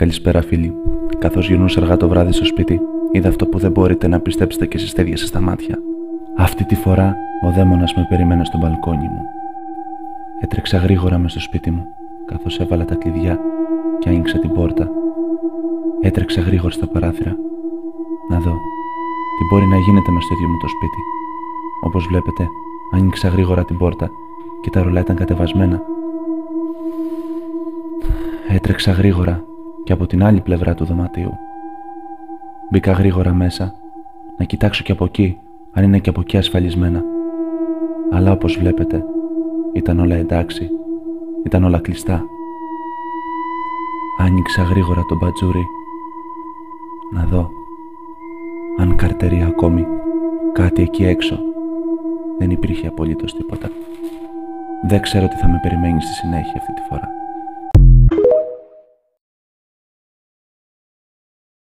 Καλησπέρα, φίλοι. Καθώς γυρνούσα αργά το βράδυ στο σπίτι, είδα αυτό που δεν μπορείτε να πιστέψετε και εσείς τα ίδια σας τα μάτια. Αυτή τη φορά ο δαίμονας με περίμενε στο μπαλκόνι μου. Έτρεξα γρήγορα μες στο σπίτι μου, καθώς έβαλα τα κλειδιά και άνοιξα την πόρτα. Έτρεξα γρήγορα στα παράθυρα, να δω τι μπορεί να γίνεται μες στο ίδιο μου το σπίτι. Όπως βλέπετε, άνοιξα γρήγορα την πόρτα και τα ρολά ήταν κατεβασμένα. Έτρεξα γρήγορα και από την άλλη πλευρά του δωματίου. Μπήκα γρήγορα μέσα, να κοιτάξω και από εκεί, αν είναι και από εκεί ασφαλισμένα. Αλλά όπως βλέπετε, ήταν όλα εντάξει, ήταν όλα κλειστά. Άνοιξα γρήγορα το μπατζούρι, να δω αν καρτερεί ακόμη κάτι εκεί έξω. Δεν υπήρχε απολύτως τίποτα. Δεν ξέρω τι θα με περιμένει στη συνέχεια αυτή τη φορά.